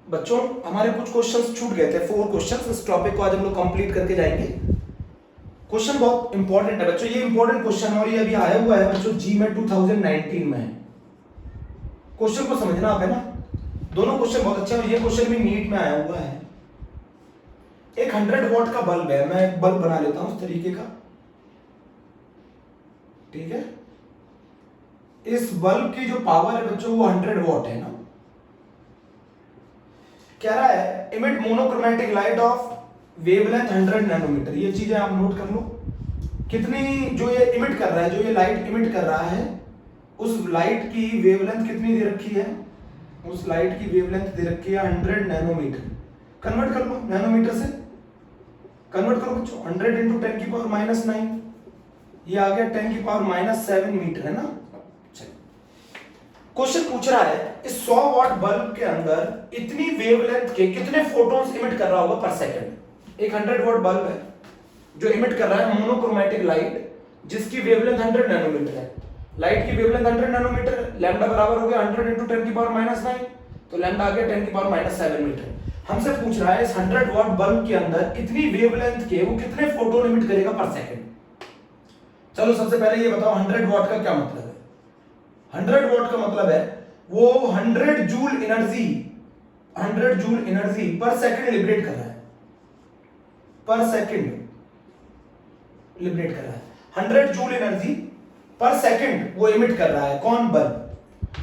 बच्चों हमारे कुछ क्वेश्चंस छूट गए थे, 4 क्वेश्चंस। इस टॉपिक को आज हम लोग कंप्लीट करके जाएंगे। क्वेश्चन बहुत इंपॉर्टेंट है बच्चों, ये इंपॉर्टेंट क्वेश्चन है और ये अभी आया हुआ है बच्चों जी में 2019 में। क्वेश्चन को समझना आप है ना, दोनों क्वेश्चन बहुत अच्छे हैं और ये क्वेश्चन भी नीट में आया हुआ है। एक 100 वॉट का बल्ब है, मैं एक बल्ब बना लेता हूं उस तरीके का, ठीक है। इस बल्ब की जो पावर है बच्चों वो 100 वॉट है ना। कह रहा है emit monochromatic light of wavelength 100 nanometer. ये चीजें आप नोट कर लो, कितनी जो ये इमिट कर रहा है, जो ये लाइट इमिट कर रहा है, उस लाइट की वेवलेंथ कितनी दे रखी है। उस लाइट की वेवलेंथ दे रखी है 100 नैनोमीटर। कन्वर्ट कर लो, नैनोमीटर से कन्वर्ट करो बच्चों। 100 इंटू 10 की पावर -9, ये आ गया 10 की पावर -7 मीटर, है ना। क्वेश्चन पूछ रहा है इस 100 वॉट बल्ब के अंदर इतनी वेवलेंथ के कितने फोटॉन्स इमिट कर रहा होगा पर सेकंड। एक 100 वॉट बल्ब है जो इमिट कर रहा है मोनोक्रोमेटिक लाइट, जिसकी वेवलेंथ 100 नैनोमीटर है। लाइट की वेवलेंथ 100 नैनोमीटर, लैम्डा बराबर हो गया 100 इंटू 10 की पावर -9, तो लैम्डा आ गया 10 की पावर -7 मीटर। हमसे पूछ रहा है इस 100 वॉट बल्ब के अंदर इतनी वेवलेंथ के वो कितने फोटोन इमिट करेगा पर सेकंड। चलो सबसे पहले ये बताओ 100 वॉट का क्या मतलब है। 100 वॉट का मतलब है वो 100 joule energy, 100 joule energy per second liberate कर रहा है, पर सेकंड लिबरेट कर रहा है। 100 जूल एनर्जी पर सेकंड वो इमिट कर रहा है, कौन, बल्ब।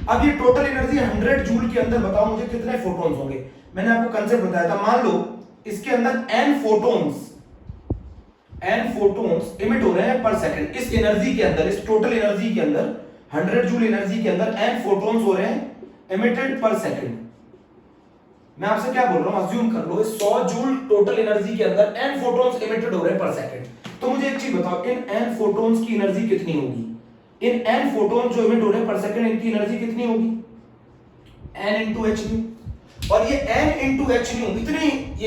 अब ये टोटल एनर्जी 100 जूल के अंदर बताओ मुझे कितने फोटॉन्स होंगे। मैंने आपको कंसेप्ट बताया था, मान लो इसके अंदर n फोटॉन्स इमिट हो रहे हैं पर सेकंड। इस एनर्जी के अंदर, इस टोटल एनर्जी के अंदर, 100 जूल एनर्जी के अंदर n फोटॉन्स हो रहे हैं इमिटेड पर सेकंड। मैं आपसे क्या बोल रहा हूं, अज्यूम कर लो इस 100 जूल टोटल एनर्जी के अंदर n फोटॉन्स इमिटेड हो रहे हैं पर सेकंड। तो मुझे एक चीज बताओ, इन n फोटॉन्स की एनर्जी कितनी होगी। इन n फोटॉन्स जो इमिट हो रहे हैं पर सेकंड, इनकी एनर्जी कितनी होगी, n इंटू एच न्यू। और ये n इंटू एच न्यू,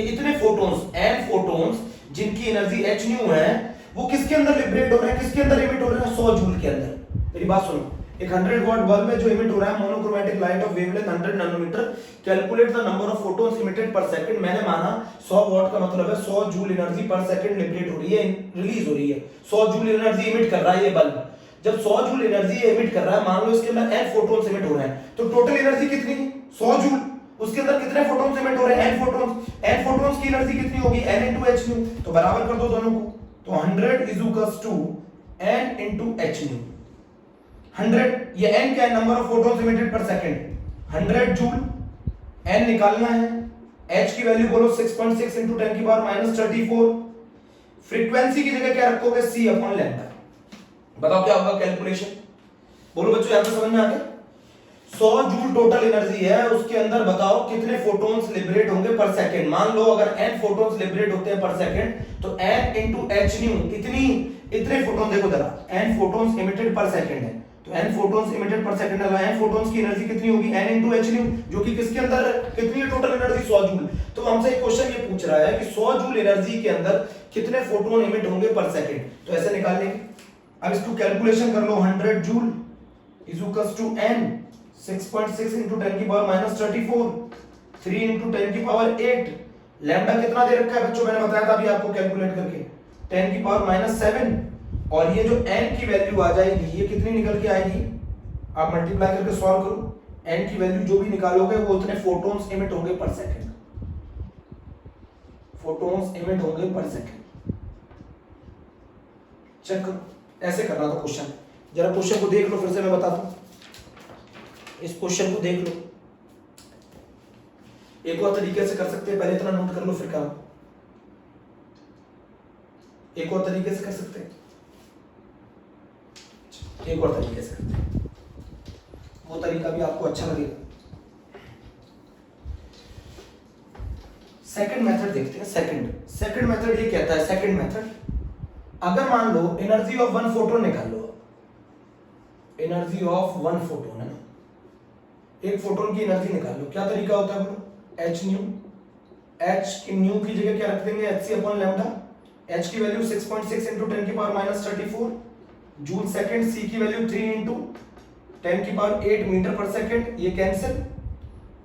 इतने फोटॉन्स, n फोटॉन्स जिनकी एनर्जी h न्यू है, वो किसके अंदर लिबरेट हो रहे हैं, किसके अंदर इमिट हो रहे हैं, 100 जूल के अंदर। मेरी बात सुनो, एक 100 वॉट बल्ब में जो इमिट हो रहा है monochromatic light of wavelength 100 nanometer, calculate the number of photons emitted per second. मैंने माना 100 वॉट का मतलब है 100 joule energy per second liberate हो रही है, रिलीज हो रही है। 100 जूल एनर्जी इमिट कर रहा है ये बल्ब। जब 100 जूल एनर्जी इमिट कर रहा है, मान लो इसके अंदर n फोटॉन्स इमिट हो रहे हैं, तो टोटल एनर्जी कितनी, 100 जूल। उसके अंदर कितने फोटॉन्स इमिट हो रहे हैं, n फोटॉन्स की एनर्जी कितनी होगी, n इंटू एच न्यू। तो बराबर कर दो दोनों को, तो 100 is equals to n into H nu. 100, ये n क्या है, number of photons emitted per second, 100 joule. n निकालना है, h की वैल्यू बोलो 6.6 इंटू 10 की पावर -34। फ्रीक्वेंसी की जगह क्या रखोगे, c अपॉन लैम्डा। बताओ क्या होगा कैलकुलेशन, बोलो बच्चों, यहां पे समझ में आ गया। 100 जूल टोटल एनर्जी है, उसके अंदर बताओ कितने फोटॉन्स लिबरेट होंगे पर सेकंड। मान लो अगर n फोटॉन्स लिबरेट होते हैं पर सेकंड, तो n इंटू एच न्यू, इतने फोटॉन, देखो जरा, n photons emitted per second है, तो n photons emitted per second है, n फोटॉन्स की एनर्जी कितनी होगी, n इंटू एच न्यू, जो कि किसके अंदर कितनी है टोटल एनर्जी, 100 जूल। तो हमसे एक क्वेश्चन ये पूछ रहा है कि 100 जूल एनर्जी के अंदर कितने फोटॉन इमिट होंगे पर सेकंड। तो ऐसे निकाल लेंगे। अब इसको कैलकुलेशन कर लो, 100 joule is equals to n 6.6 into 10 की पावर -34, 3 इंटू 10 की पावर 8। लैम्डा कितना दे रखा है बच्चों, मैंने बताया था अभी आपको कैलकुलेट करके, 10 की पावर -7। और ये जो n की वैल्यू आ जाएगी, ये कितनी निकल के आएगी, आप मल्टीप्लाई करके सॉल्व करो, n की वैल्यू जो भी निकालोगे वो उतने फोटॉन्स इमिट होंगे पर सेकंड, फोटॉन्स इमिट होंगे पर सेकंड। चेक करो, ऐसे करना था क्वेश्चन। जरा क्वेश्चन को देख लो, फिर से मैं बताता हूं, इस क्वेश्चन को देख लो। एक और तरीके से कर सकते हैं, पहले इतना नोट कर लो फिर काम। एक और तरीके से कर सकते हैं, एक और तरीके से करते हैं, वो तरीका भी आपको अच्छा लगेगा। सेकंड मेथड देखते हैं। सेकंड मेथड ये कहता है, सेकंड मेथड, अगर मान low energy of one photon निकाल लो, एनर्जी ऑफ वन फोटोन है ना, एक फोटोन की एनर्जी निकाल लो। क्या तरीका होता है बोलो, एच न्यू। एच की न्यू की जगह क्या रख देंगे, एच सी अपॉन लैम्डा। एच की वैल्यू 6.6 इंटू 10 की पावर -34 जूल सेकंड, सी की वैल्यू 3 इंटू 10 की पावर 8 मीटर पर सेकंड, ये cancel.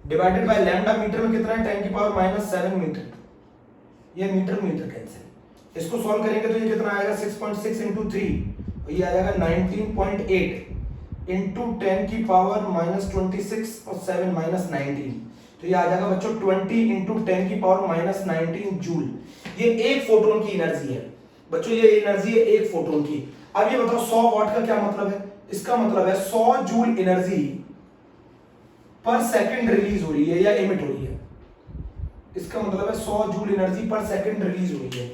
Divided by lambda, meter में कितना है 10 की पावर -7 मीटर, ये मीटर मीटर कैंसिल। इसको सॉल्व करेंगे तो ये कितना आएगा 6.6 इंटू 3, और ये आ जाएगा 19.8 इंटू 10 की पावर -26 और 7 -19, तो ये आ जाएगा बच्चों 20 इंटू 10 की पावर -19 जूल। ये एक फोटोन की एनर्जी है बच्चों, ये एनर्जी है एक फोटोन की। अब ये बताओ 100 वाट का क्या मतलब है? इसका मतलब है 100 joule energy per second release हो रही है या एमिट हो रही है। इसका मतलब है 100 joule energy per second release हो रही है,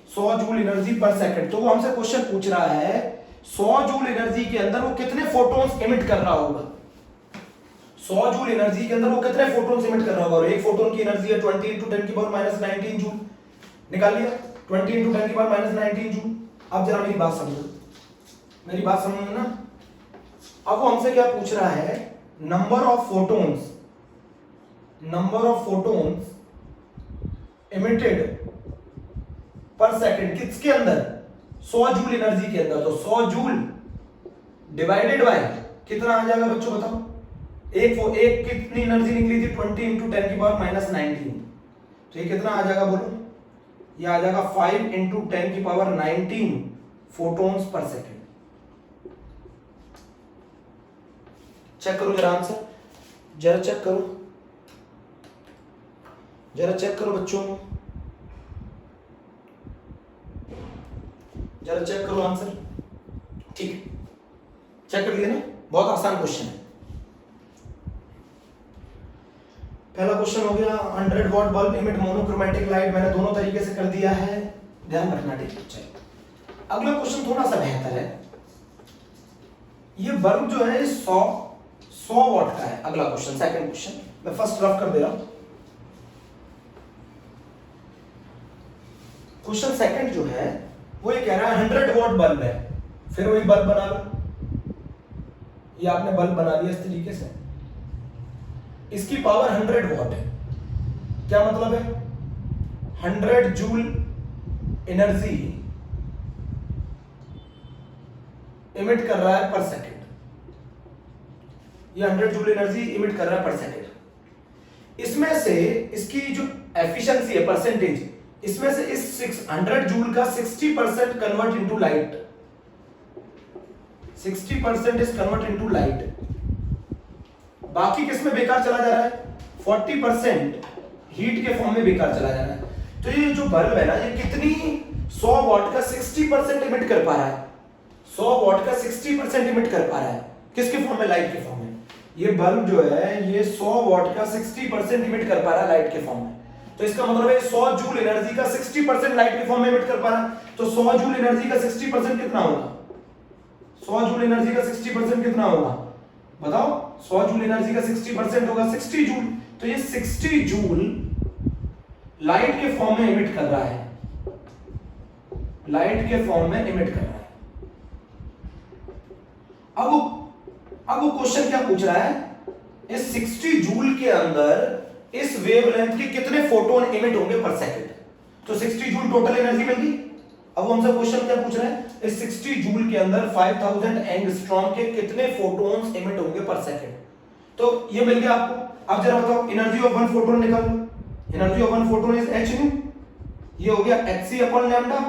100 जूल एनर्जी पर सेकंड। तो वो हमसे क्वेश्चन पूछ रहा है 100 जूल एनर्जी के अंदर वो कितने फोटोन्स एमिट कर रहा होगा। 100 जूल एनर्जी के अंदर वो कितने फोटोन्स एमिट कर रहा होगा, और एक फोटोन की एनर्जी है 20 इंटू 10 की पावर -19 जूल। निकाल लिया 20 इंटू 10 की पावर -19 जूल। अब जरा मेरी बात समझो, मेरी बात समझो ना। अब वो हमसे क्या पूछ रहा है, नंबर ऑफ फोटोन्स एमिटेड पर सेकंड, किसके अंदर 100 जूल एनर्जी के अंदर। तो 100 जूल डिवाइडेड बाय कितना आ जाएगा बच्चों बताओ, एक कितनी एनर्जी निकली थी 20 इंटू 10 की पावर -19, तो ये कितना आ जाएगा बोलो, ये आ जाएगा 5 इंटू 10 की पावर 19 फोटोन्स पर सेकेंड। चेक करो जरा आंसर, जरा चेक करो, जरा चेक करो बच्चों, जरा चेक करो आंसर। ठीक, चेक कर लिया ना, बहुत आसान क्वेश्चन है। पहला क्वेश्चन हो गया 100 what bulb emit monochromatic light, मैंने दोनों तरीके से कर दिया है, ध्यान रखना। ठीक, चलो अगला क्वेश्चन थोड़ा सा बेहतर है। ये बल्ब जो है 100 वॉट का है। अगला क्वेश्चन, सेकंड क्वेश्चन, मैं फर्स्ट रफ कर दे रहा हूं। क्वेश्चन सेकंड जो है वो ये कह रहा है 100 वॉट बल्ब है, फिर वही बल्ब बना लो। ये आपने बल्ब बना दिया इस तरीके से, इसकी पावर 100 वॉट है। क्या मतलब है, 100 जूल एनर्जी इमिट कर रहा है पर सेकंड। ये 100 जूल एनर्जी इमिट कर रहा है पर सेकंड। इसमें से इसकी जो एफिशिएंसी है परसेंटेज, इसमें से इस 100 जूल का 60% convert into light, 60% is convert into light. बाकी किसमें बेकार चला जा रहा है, 40% हीट के फॉर्म में बेकार चला जा रहा है। तो ये जो बल्ब है ना, ये कितनी 100 वॉट का 60% इमिट कर पा रहा है, 100 वॉट का 60% इमिट कर पा रहा है, किसके फॉर्म में, लाइट के फॉर्म में। ये बल्ब जो है ये 100 वॉट का 60% इमिट कर पा रहा है लाइट के फॉर्म में। तो इसका मतलब है 100 जूल एनर्जी का 60% लाइट के फॉर्म में इमिट कर पा रहा है। तो 100 जूल एनर्जी का 60% कितना होगा, 100 जूल एनर्जी का 60% कितना होगा बताओ। 100 जूल एनर्जी का 60% होगा 60 जूल। तो ये 60 जूल लाइट के फॉर्म में इमिट कर रहा है, लाइट के फॉर्म में इमिट कर रहा है। अब वो क्वेश्चन क्या पूछ रहा है, इस 60 जूल के अंदर इस वेवलेंथ के कितने फोटोन इमिट होंगे पर सेकंड। तो 60 जूल टोटल एनर्जी मिल गई। अब वो हमसे क्वेश्चन क्या पूछ रहे हैं, इस 60 जूल के अंदर 5000 एंगस्ट्रॉम के कितने फोटोन्स इमिट होंगे पर सेकंड। तो ये मिल गया आपको। अब जरा बताओ एनर्जी ऑफ वन फोटोन निकालो। Energy of one photon is h nu, ये हो गया hc अपॉन लैम्डा।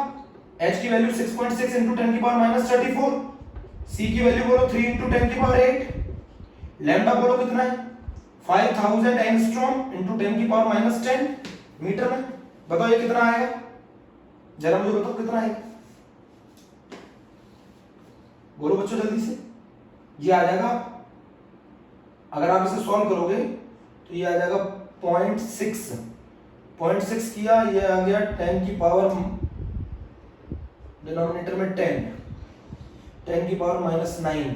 h की वैल्यू 6.6 into 10 की पावर -34, c की वैल्यू बोलो 3 into 10 की पावर 8, लैम्डा बोलो कितना है 5000 एंगस्ट्रॉम into 10 की पावर -10 मीटर में। बताओ ये कितना आएगा, जरा मुझे बताओ कितना आएगा, बोलो बच्चों जल्दी से। ये आ जाएगा, अगर आप इसे सॉल्व करोगे तो ये आ जाएगा 0.6 किया, ये आ गया 10 की पावर डिनोमिनेटर में 10 की पावर -9।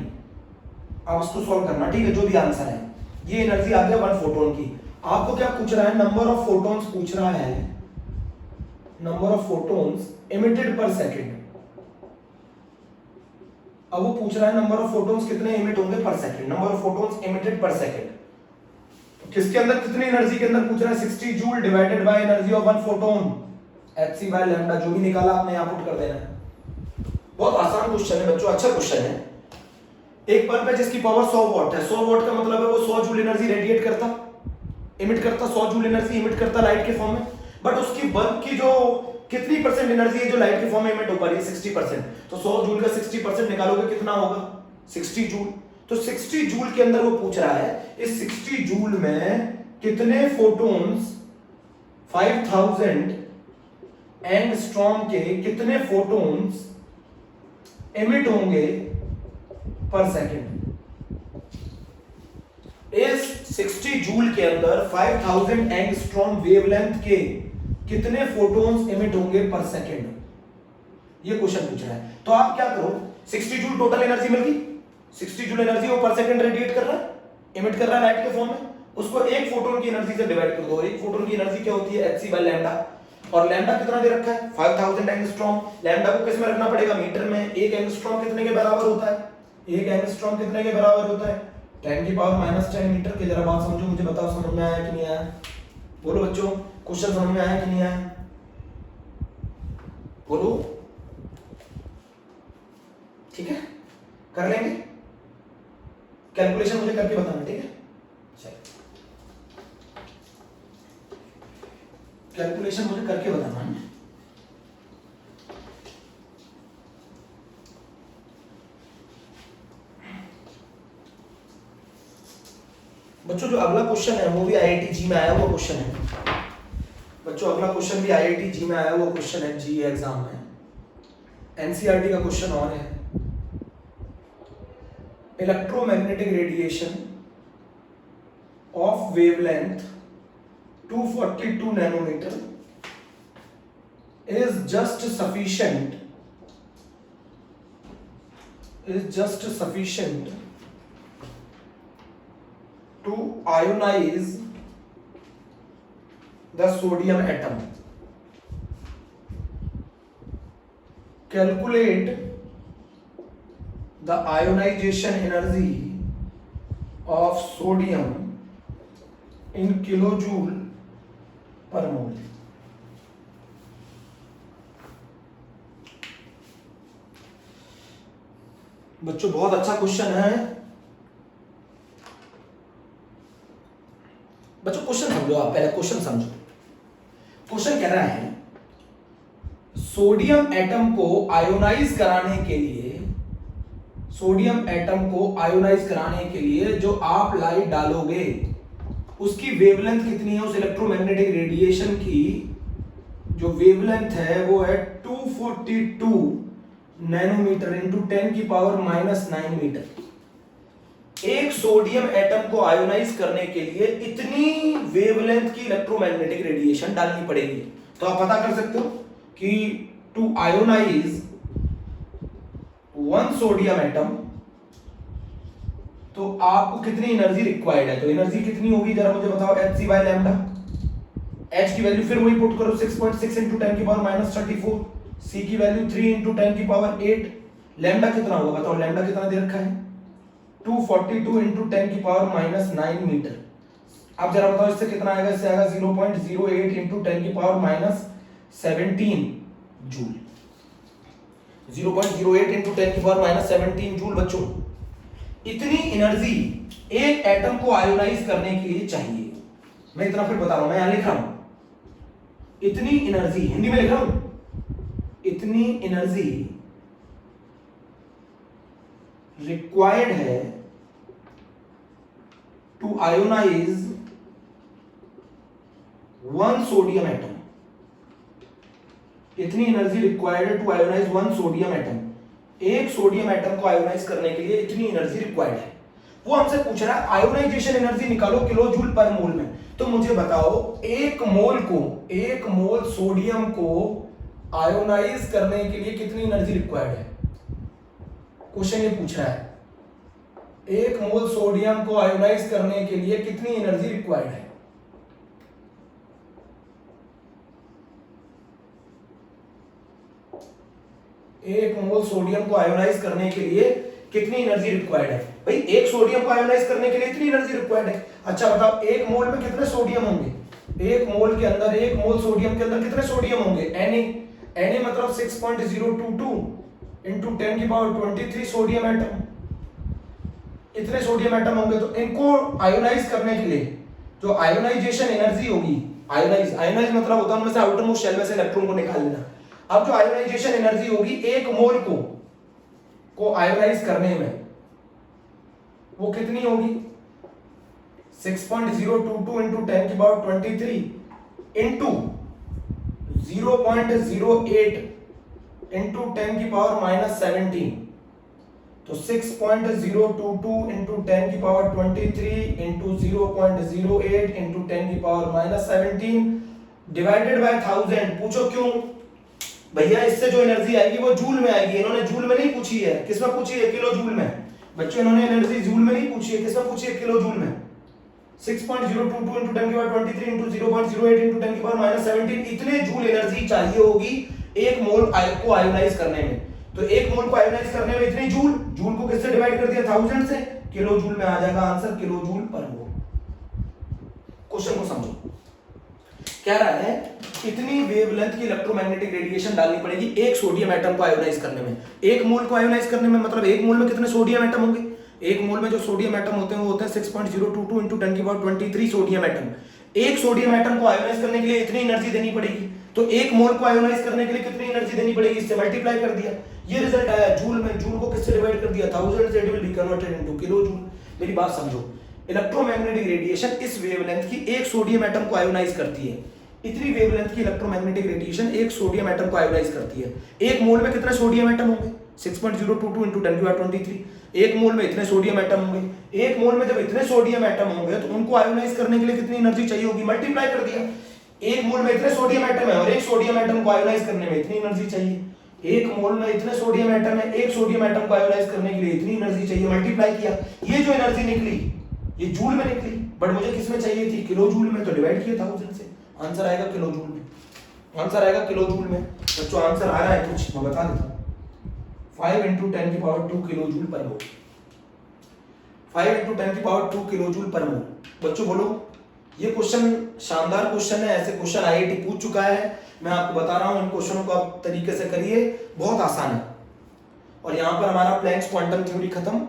अब इसको सॉल्व करना, ठीक है, जो भी आंसर है। ये एनर्जी आ गया वन फोटोन की। आपको क्या पूछ रहा है, नंबर ऑफ फोटोन्स पूछ रहा है, नंबर ऑफ फोटोन्स एमिटेड पर सेकंड। अब वो पूछ रहा है नंबर ऑफ फोटोन्स कितने एमिट होंगे पर second, number of photons emitted पर सेकंड। तो किसके अंदर कितनी एनर्जी के अंदर पूछ रहा है, 60 joule divided by energy of one photon, hc by lambda, जो भी निकाला आपने यहां पुट कर देना है। बहुत आसान क्वेश्चन है बच्चों, अच्छा क्वेश्चन है। एक बल्ब है जिसकी पावर 100 वॉट है, 100 वॉट का मतलब है वो 100 जूल एनर्जी रेडिएट करता, इमिट करता, 100 जूल एनर्जी इमिट करता लाइट के फॉर्म में। बट उसकी बल्ब की जो कितनी परसेंट एनर्जी है जो लाइट के फॉर्म में इमिट हो पा रही है, 60%। तो 100 जूल का 60% निकालोगे कितना होगा, 60 जूल। तो 60 जूल के अंदर वो पूछ रहा है इस 60 जूल में कितने फोटॉन्स, 5000 एंगस्ट्रॉम के कितने फोटॉन्स एमिट होंगे पर सेकंड। इस 60 जूल के अंदर 5000 एंगस्ट्रॉम वेवलेंथ के कितने फोटॉन्स एमिट होंगे पर सेकंड, ये क्वेश्चन पूछ रहा है। तो आप क्या करो, 60 जूल टोटल एनर्जी मिल गई, 60 जूल एनर्जी वो पर सेकंड रेडिएट कर रहा है, एमिट कर रहा है लाइट के फॉर्म में, उसको एक फोटोन की एनर्जी से डिवाइड कर दो। एक फोटोन की एनर्जी क्या होती है, hc बाय लैम्डा, और लैम्डा कितना दे रखा है 5000 एंगस्ट्रॉम। लैम्डा को किस में रखना पड़ेगा, मीटर में। एक एंगस्ट्रॉम कितने के बराबर होता है, एक एंगस्ट्रॉम कितने के बराबर होता है, 10 की पावर -10 मीटर के। जरा बात समझो, मुझे बताओ समझ में आया कि नहीं आया, बोलो बच्चों, क्वेश्चन समझ में आया कि नहीं आया, बोलो। ठीक है, कर लेंगे कैलकुलेशन, मुझे करके बताना, ठीक है। चलिए कैलकुलेशन मुझे करके बताना है। बच्चों जो अगला क्वेश्चन है वो भी आईआईटी जी में आया हुआ क्वेश्चन है। बच्चों अगला क्वेश्चन भी आईआईटी जी में आया हुआ क्वेश्चन है, जी एग्जाम में। एनसीईआरटी का क्वेश्चन और है, electromagnetic radiation of wavelength 242 nanometer is just sufficient to ionize the sodium atom. Calculate the ionization energy of sodium in kilojoule per mole. बच्चों बहुत अच्छा क्वेश्चन है। बच्चों क्वेश्चन समझो, आप पहले क्वेश्चन समझो। क्वेश्चन कह रहा है सोडियम एटम को आयोनाइज कराने के लिए, सोडियम एटम को आयोनाइज कराने के लिए जो आप लाइट डालोगे उसकी वेवलेंथ कितनी है, उस इलेक्ट्रोमैग्नेटिक रेडिएशन की जो वेवलेंथ है वो है 242 नैनोमीटर इंटू 10 की पावर -9 मीटर। एक सोडियम एटम को आयोनाइज करने के लिए इतनी वेवलेंथ की इलेक्ट्रोमैग्नेटिक रेडिएशन डालनी पड़ेगी। तो आप पता कर सकते हो कि to ionize one sodium atom तो आपको कितनी एनर्जी रिक्वायर्ड है। तो एनर्जी कितनी होगी जरा मुझे बताओ, hc बाय लैम्डा। h की वैल्यू फिर वही पुट करो, 6.6 इंटू 10 की पावर -34, c की वैल्यू 3 इंटू 10 की पावर 8, लैम्डा कितना होगा बताओ, लैम्डा कितना दे रखा है 242 इंटू 10 की पावर -9 मीटर। अब जरा बताओ इससे कितना आएगा, इससे आएगा 0.08 इंटू 10 की पावर -17 जूल। 0.08 इंटू 10 की पावर -17 जूल। बच्चों इतनी एनर्जी एक एटम को आयोनाइज करने के लिए चाहिए। मैं इतना फिर बता रहा हूं, मैं यहां लिख रहा हूं इतनी एनर्जी, हिंदी में लिख रहा हूं, इतनी एनर्जी रिक्वायर्ड है to ionize one sodium atom. इतनी एनर्जी रिक्वायर्ड है to ionize one sodium atom. एक सोडियम एटम को आयोनाइज करने के लिए इतनी एनर्जी रिक्वायर्ड है। वो हमसे पूछ रहा है आयोनाइजेशन एनर्जी निकालो किलो जूल पर मोल में। तो मुझे बताओ एक मोल सोडियम को आयोनाइज करने के लिए कितनी एनर्जी रिक्वायर्ड है। क्वेश्चन ये पूछ रहा है एक मोल सोडियम को आयोनाइज करने के लिए कितनी एनर्जी रिक्वायर्ड है। एक मोल सोडियम को आयोनाइज करने के लिए कितनी एनर्जी रिक्वायर्ड है। भाई एक सोडियम को आयोनाइज करने के लिए इतनी एनर्जी रिक्वायर्ड है। अच्छा बताओ एक मोल में कितने सोडियम होंगे, एक मोल के अंदर, एक मोल सोडियम के अंदर कितने सोडियम होंगे, Na मतलब 6.022 इंटू 10 की पावर 23 सोडियम एटम। इतने सोडियम एटम होंगे, तो इनको आयोनाइज करने के लिए जो आयोनाइजेशन एनर्जी होगी, आयोनाइज मतलब होता है उनमें से आउटर मोस्ट शेल में से इलेक्ट्रॉन को निकाल लेना। अब जो आयोनाइजेशन एनर्जी होगी एक मोल को आयोनाइज करने में वो कितनी होगी? 6.022 इंटू 10 की पावर 23 इंटू 0.08 इंटू 10 की पावर -17। तो 6.022 इंटू 10 की पावर 23 इंटू 0.08 इंटू 10 की पावर -17 डिवाइडेड बाय 1000। पूछो क्यों भैया? इससे जो एनर्जी आएगी वो जूल में आएगी। इन्होंने जूल में नहीं पूछी है, किसमें पूछी है? किलो जूल में। बच्चों इन्होंने एनर्जी जूल में नहीं पूछी है, किसमें पूछी है? किलो जूल में। 6.022 इंटू 10 की पावर 23 इंटू 0.08 इंटू 10 की पावर -17 इतने जूल एनर्जी चाहिए होगी एक मोल को आयोनाइज करने में। तो एक मोल को आयोनाइज करने में इतनी जूल, जूल को किससे डिवाइड कर दिया? 1000 से, किलो जूल में आ जाएगा आंसर, किलो जूल पर मोल। क्वेश्चन को समझो, कह रहा है इतनी वेवलेंथ की इलेक्ट्रोमैग्नेटिक रेडिएशन डालनी पड़ेगी एक सोडियम एटम को आयोनाइज करने में। एक मोल को आयोनाइज करने में मतलब एक मोल में कितने सोडियम एटम होंगे? एक मोल में जो सोडियम एटम होते हैं वो होते हैं 6.022 इंटू 10 की पावर 23 सोडियम एटम। एक सोडियम एटम को आयोनाइज करने के लिए इतनी एनर्जी देनी पड़ेगी। तो एक मोल को आयोनाइज करने के लिए कितनी एनर्जी देनी पड़ेगी? इससे मल्टीप्लाई कर दिया, ये रिजल्ट आया जूल में। जूल को किससे डिवाइड कर दिया? 1000 से, it will be converted into kilo joule. मेरी बात समझो, इलेक्ट्रोमैग्नेटिक रेडिएशन इस वेवलेंथ की एक सोडियम एटम को आयोनाइज करती है। इतनी वेवलेंथ की इलेक्ट्रोमैग्नेटिक रेडिएशन एक सोडियम एटम को आयोनाइज करती है। एक मोल में कितने सोडियम एटम होंगे? 6.022 इंटू 10 की पावर 23। एक मोल में इतने सोडियम एटम होंगे। एक मोल में जब इतने सोडियम एटम होंगे तो उनको आयोनाइज करने के लिए कितनी एनर्जी चाहिए होगी? मल्टीप्लाई कर दिया, एक मोल में इतने सोडियम एटम है और एक सोडियम एटम को आयोनाइज करने में इतनी एनर्जी चाहिए। एक मोल में इतने सोडियम एटम है, एक सोडियम एटम को आयोनाइज करने के लिए इतनी एनर्जी चाहिए, मल्टीप्लाई किया, ये जो एनर्जी निकली ये जूल में निकली, बट मुझे किसमें चाहिए थी? किलो जूल में। तो डिवाइड किया 1000 से, आंसर आएगा किलो जूल में। आंसर आएगा किलो जूल में। बच्चों आंसर आ रहा है कुछ, मैं बता देता हूं। 5 इंटू 10 की पावर 2 किलो जूल पर मोल। 5 इंटू 10 की पावर 2 किलो जूल पर मोल। बच्चों बोलो, ये क्वेश्चन शानदार क्वेश्चन है, ऐसे क्वेश्चन आईआईटी पूछ चुका है। मैं आपको बता रहा हूं इन क्वेश्चनों को आप तरीके से करिए, बहुत आसान है। और यहां पर हमारा प्लैंक्स क्वांटम थ्योरी खत्म।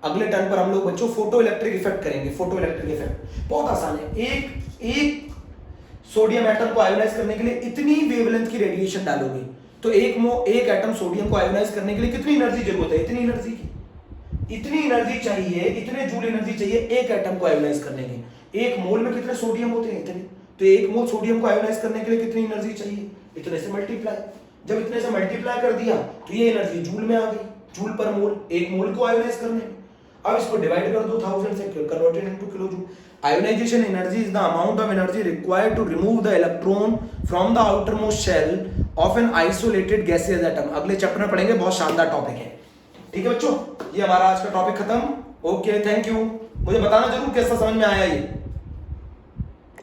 अगले टर्न पर हम लोग बच्चों फोटो इलेक्ट्रिक इफेक्ट करेंगे। फोटो इलेक्ट्रिक इफेक्ट बहुत आसान है। एक सोडियम एटम को आयोनाइज करने के लिए इतनी वेवलेंथ की रेडिएशन डालोगे तो एक एटम सोडियम को आयोनाइज करने के लिए कितनी एनर्जी जरूरत है? इतनी एनर्जी की, इतनी एनर्जी चाहिए, इतने जूल एनर्जी चाहिए एक एटम को आयोनाइज करने के। एक मोल में कितने सोडियम होते हैं? इतने। तो एक मोल सोडियम को आयोनाइज करने के लिए कितनी एनर्जी चाहिए? इतने से मल्टीप्लाई। जब इतने से मल्टीप्लाई कर दिया तो ये एनर्जी जूल में आ गई, जूल पर मोल, एक मोल को आयोनाइज करने में। अब इसको डिवाइड कर दो 1000 से, converted into kilo joule. Ionization energy is the amount of energy required to remove the electron from the outer most shell of an isolated gaseous atom. अगले चैप्टर में पढ़ेंगे, बहुत शानदार टॉपिक है। ठीक है बच्चों, ये हमारा आज का टॉपिक खत्म। Okay, thank you. मुझे बताना जरूर कैसा समझ में आया ये।